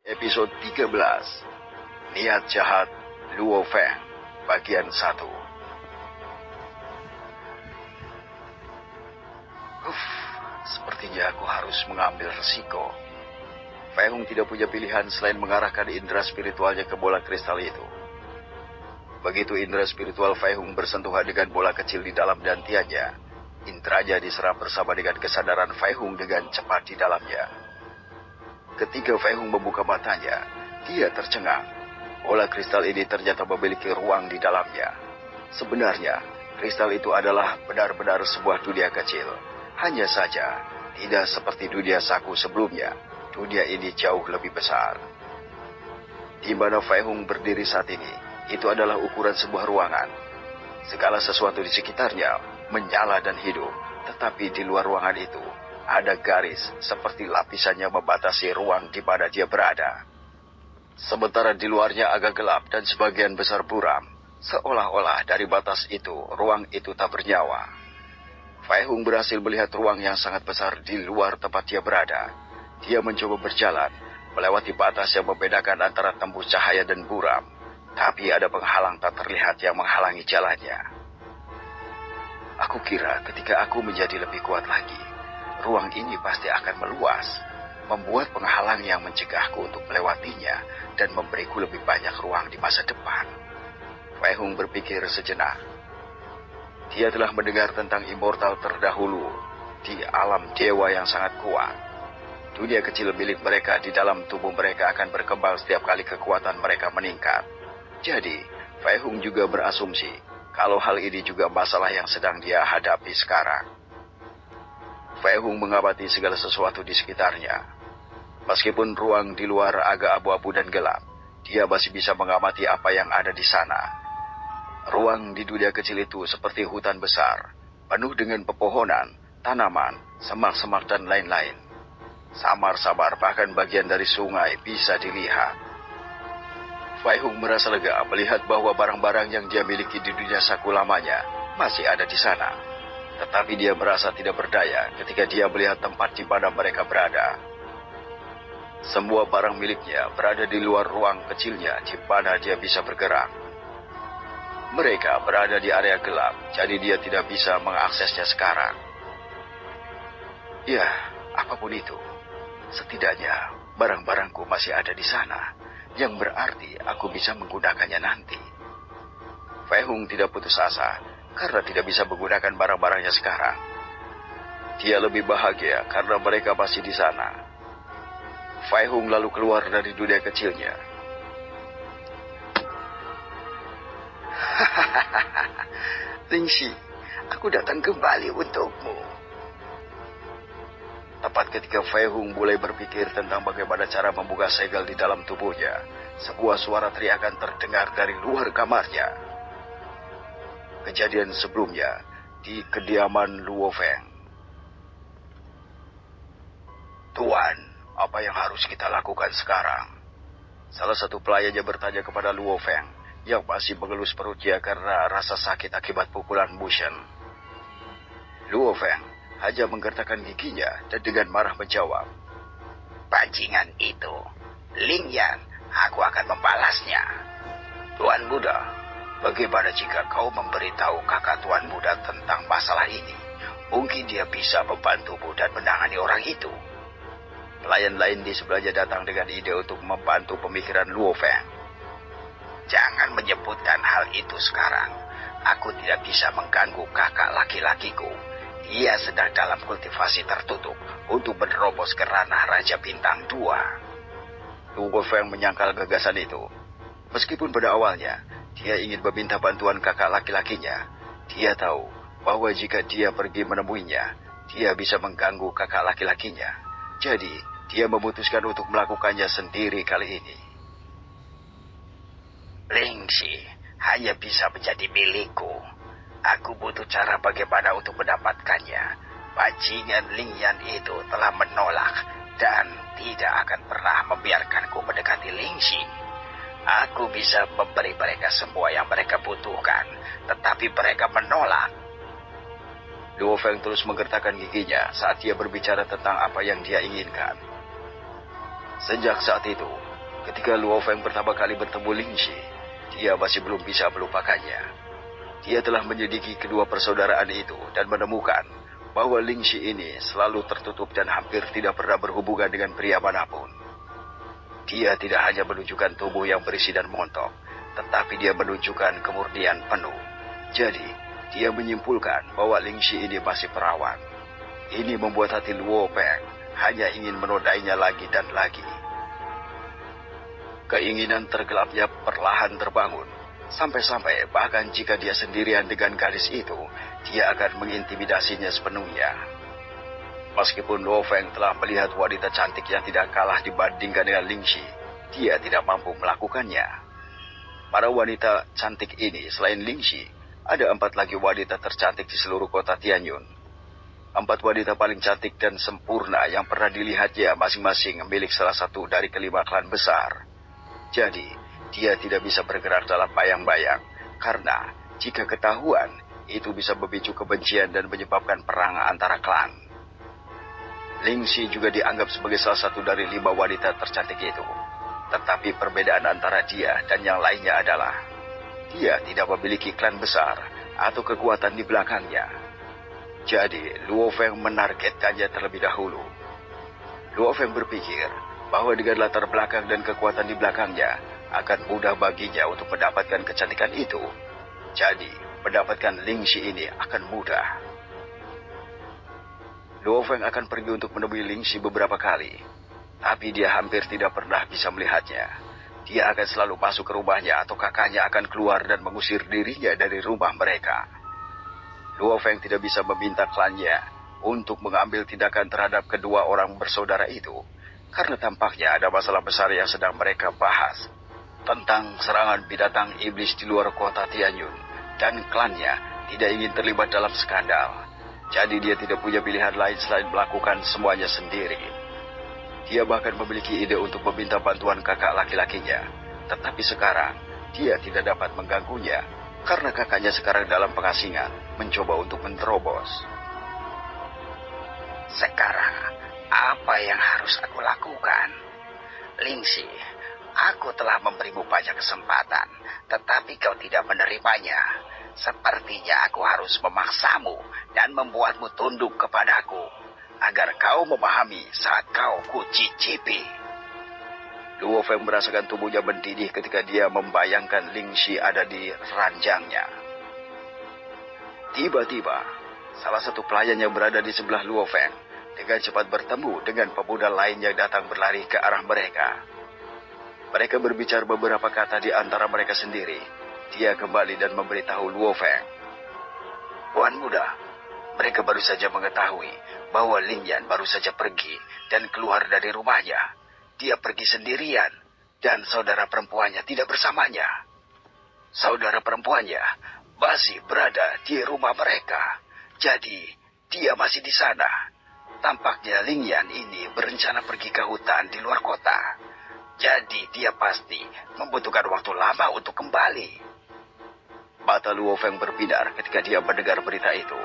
Episode 13, Niat Jahat Luo Feng, bagian 1. Sepertinya aku harus mengambil resiko. Fei Hung tidak punya pilihan selain mengarahkan indera spiritualnya ke bola kristal itu. Begitu indera spiritual Fei Hung bersentuhan dengan bola kecil di dalam dantiannya, inderanya diserap bersama dengan kesadaran Fei Hung dengan cepat di dalamnya. Ketika Fei Hung membuka matanya, dia tercengang. Bola kristal ini ternyata memiliki ruang di dalamnya. Sebenarnya, kristal itu adalah benar-benar sebuah dunia kecil. Hanya saja, tidak seperti dunia saku sebelumnya. Dunia ini jauh lebih besar. Di mana Fei Hung berdiri saat ini, itu adalah ukuran sebuah ruangan. Segala sesuatu di sekitarnya menyala dan hidup, tetapi di luar ruangan itu, ada garis seperti lapisannya membatasi ruang di mana dia berada. Sementara di luarnya agak gelap dan sebagian besar buram, seolah-olah dari batas itu, ruang itu tak bernyawa. Fei Hung berhasil melihat ruang yang sangat besar di luar tempat dia berada. Dia mencoba berjalan, melewati batas yang membedakan antara tembus cahaya dan buram. Tapi ada penghalang tak terlihat yang menghalangi jalannya. Aku kira ketika aku menjadi lebih kuat lagi, ruang ini pasti akan meluas, membuat penghalang yang mencegahku untuk melewatinya dan memberiku lebih banyak ruang di masa depan. Fei Hung berpikir sejenak. Dia telah mendengar tentang immortal terdahulu di alam dewa yang sangat kuat. Dunia kecil milik mereka di dalam tubuh mereka akan berkembang setiap kali kekuatan mereka meningkat. Jadi, Fei Hung juga berasumsi kalau hal ini juga masalah yang sedang dia hadapi sekarang. Fei Hung mengamati segala sesuatu di sekitarnya. Meskipun ruang di luar agak abu-abu dan gelap, dia masih bisa mengamati apa yang ada di sana. Ruang di dunia kecil itu seperti hutan besar, penuh dengan pepohonan, tanaman, semak-semak dan lain-lain. Samar-samar bahkan bagian dari sungai bisa dilihat. Fei Hung merasa lega melihat bahwa barang-barang yang dia miliki di dunia saku lamanya masih ada di sana. Tetapi dia merasa tidak berdaya ketika dia melihat tempat di mana mereka berada. Semua barang miliknya berada di luar ruang kecilnya di mana dia bisa bergerak. Mereka berada di area gelap, jadi dia tidak bisa mengaksesnya sekarang. Ya, apapun itu, setidaknya barang-barangku masih ada di sana, yang berarti aku bisa menggunakannya nanti. Fei Hung tidak putus asa karena tidak bisa menggunakan barang-barangnya sekarang. Dia lebih bahagia karena mereka masih di sana. Fei Hung lalu keluar dari dunia kecilnya. Lingxi, aku datang kembali untukmu. Tepat ketika Fei Hung mulai berpikir tentang bagaimana cara membuka segel di dalam tubuhnya, sebuah suara teriakan terdengar dari luar kamarnya. Kejadian sebelumnya di kediaman Luo Feng. Tuan, apa yang harus kita lakukan sekarang? Salah satu pelayannya bertanya kepada Luo Feng yang masih mengelus perutnya karena rasa sakit akibat pukulan Mushen. Luo Feng hanya menggertakkan giginya dan dengan marah menjawab, "Bajingan itu, Ling Yan, aku akan membalasnya." Tuan muda, bagaimana jika kau memberitahu kakak tuan muda tentang masalah ini? Mungkin dia bisa membantumu dan menangani orang itu. Pelayan lain di sebelahnya datang dengan ide untuk membantu pemikiran Luo Feng. Jangan menyebutkan hal itu sekarang. Aku tidak bisa mengganggu kakak laki-lakiku. Dia sedang dalam kultivasi tertutup untuk menerobos ke ranah Raja Bintang 2. Luo Feng menyangkal gagasan itu. Meskipun pada awalnya dia ingin meminta bantuan kakak laki-lakinya, dia tahu bahwa jika dia pergi menemuinya, dia bisa mengganggu kakak laki-lakinya. Jadi, dia memutuskan untuk melakukannya sendiri kali ini. Lingxi hanya bisa menjadi milikku. Aku butuh cara bagaimana untuk mendapatkannya. Bajingan Ling Yan itu telah menolak dan tidak akan pernah membiarkanku mendekati Lingxi. Aku bisa memberi mereka semua yang mereka butuhkan, tetapi mereka menolak. Luo Feng terus menggertakkan giginya saat dia berbicara tentang apa yang dia inginkan. Sejak saat itu, Ketika Luo Feng pertama kali bertemu Ling Shi, dia masih belum bisa melupakannya. Dia telah menyelidiki kedua persaudaraan itu dan menemukan bahwa Ling Shi ini selalu tertutup dan hampir tidak pernah berhubungan dengan pria manapun. Dia tidak hanya menunjukkan tubuh yang berisi dan montok, tetapi dia menunjukkan kemurnian penuh. Jadi, dia menyimpulkan bahwa Ling Shi ini masih perawan. Ini membuat hati Luo Feng hanya ingin menodainya lagi dan lagi. Keinginan tergelapnya perlahan terbangun, sampai-sampai bahkan jika dia sendirian dengan gadis itu, dia akan mengintimidasinya sepenuhnya. Meskipun Luo Feng telah melihat wanita cantik yang tidak kalah dibandingkan dengan Ling Shi, dia tidak mampu melakukannya. Para wanita cantik ini selain Ling Shi, ada 4 lagi wanita tercantik di seluruh kota Tianyun. 4 wanita paling cantik dan sempurna yang pernah dilihatnya masing-masing milik salah satu dari kelima klan besar. Jadi, dia tidak bisa bergerak dalam bayang-bayang, karena jika ketahuan, itu bisa memicu kebencian dan menyebabkan perang antara klan. Ling Shi juga dianggap sebagai salah satu dari 5 wanita tercantik itu. Tetapi perbedaan antara dia dan yang lainnya adalah, dia tidak memiliki klan besar atau kekuatan di belakangnya. Jadi, Luo Feng menargetkannya terlebih dahulu. Luo Feng berpikir bahwa dengan latar belakang dan kekuatan di belakangnya, akan mudah baginya untuk mendapatkan kecantikan itu. Jadi, mendapatkan Ling Shi ini akan mudah. Luo Feng akan pergi untuk menemui Ling Shi beberapa kali, tapi dia hampir tidak pernah bisa melihatnya. Dia akan selalu masuk ke rumahnya atau kakaknya akan keluar dan mengusir dirinya dari rumah mereka. Luo Feng tidak bisa meminta klannya untuk mengambil tindakan terhadap kedua orang bersaudara itu, karena tampaknya ada masalah besar yang sedang mereka bahas tentang serangan binatang iblis di luar kota Tianyun, dan klannya tidak ingin terlibat dalam skandal. Jadi dia tidak punya pilihan lain selain melakukan semuanya sendiri. Dia bahkan memiliki ide untuk meminta bantuan kakak laki-lakinya, tetapi sekarang dia tidak dapat mengganggunya karena kakaknya sekarang dalam pengasingan mencoba untuk menerobos. Sekarang, apa yang harus aku lakukan? Ling Shi, aku telah memberimu banyak kesempatan, tetapi kau tidak menerimanya. Sepertinya aku harus memaksamu dan membuatmu tunduk kepadaku, agar kau memahami saat kau kucicipi. Luo Feng merasakan tubuhnya mendidih ketika dia membayangkan Ling Shi ada di ranjangnya. Tiba-tiba, salah satu pelayan yang berada di sebelah Luo Feng dengan cepat bertemu dengan pemuda lain yang datang berlari ke arah mereka. Mereka berbicara beberapa kata di antara mereka sendiri. Dia kembali dan memberitahu Luo Feng. Tuan muda, mereka baru saja mengetahui bahwa Ling Yan baru saja pergi dan keluar dari rumahnya. Dia pergi sendirian dan saudara perempuannya tidak bersamanya. Saudara perempuannya masih berada di rumah mereka. Jadi, dia masih di sana. Tampaknya Ling Yan ini berencana pergi ke hutan di luar kota. Jadi dia pasti membutuhkan waktu lama untuk kembali. Mata Luo Feng berbinar ketika dia mendengar berita itu.